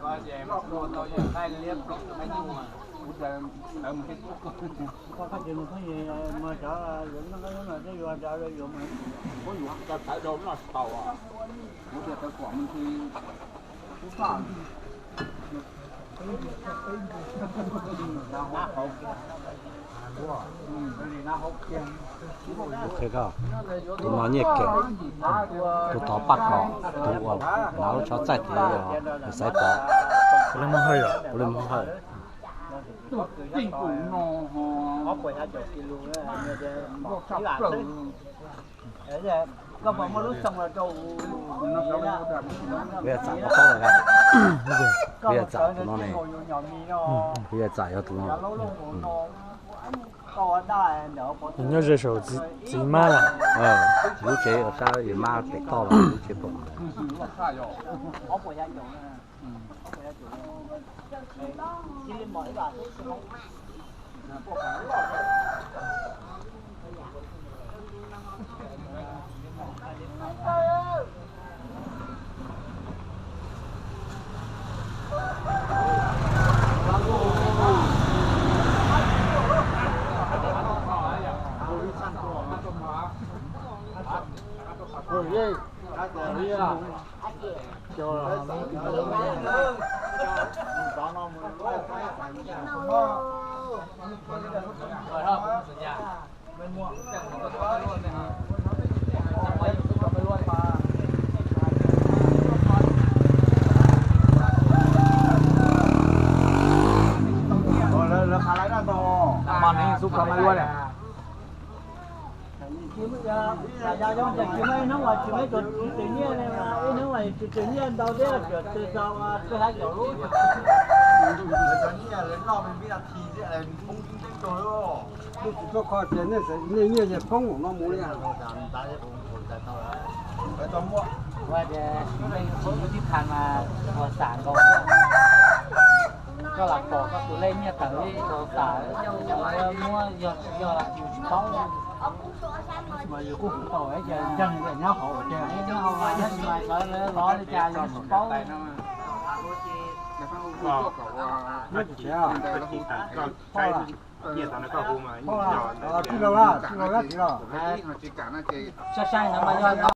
có gì em đồ tôi giờ tay liếc mấy nhung mà ở một cái có phát triển cái gì mà chợ dựng nó là cái vừa chợ rồi dùng có vụ ta phải đồ nó tàu à bữa giờ tôi quảng thì cũng phải thế cơ tụi nó nhiệt kệ tụi nó bắt họ tụi nó cho chạy thì để sai bỏ lên mông hơi rồi lên mông hơi chính phủ nó quay ra chỗ kia luôn á cái là đấy giờ có một lúc xong là trâu bây giờ chạy nó không rồi cả bây giờ chạy tụi nó này bây giờ chạy cho tụi nó人家这手挤满了。有些有啥有嘛得到了，有些不。我回家用啊，我回家用。今天买吧。Ôi, cái tổ đi à? Cho là có nó mới rồi không? Bên mua chẳng có cái luôn này hả? Chẳng mấy chút có cái luôn mà. Rồi là khá lấy ra to. Mà này giúp cái luôn này. Dạ giống như chị mấy nó ngoài chị mấy tự nhiên này mà ấy nó ngoài tự nhiên đâu đấy là kiểu từ sau tôi thấy kiểu lúc tôi coi tiền này sẽ như vậy không của nó muốn nha. Phải tóm mua. và để đây có cái tiếp hàng là của sản có là có các tụi lên như tới đồ xả mua do là chịu khó mà dù cũng tồi ấy giờ chân thì nó khổ chơi nó không ai hết mà có nó đi cha rồi có nó chỉ à cái nhiệt nó có hôm mà chỉ đâu là chỉ đâu là chỉ đâu chỉ cả nó chỉ sai sai nó mà do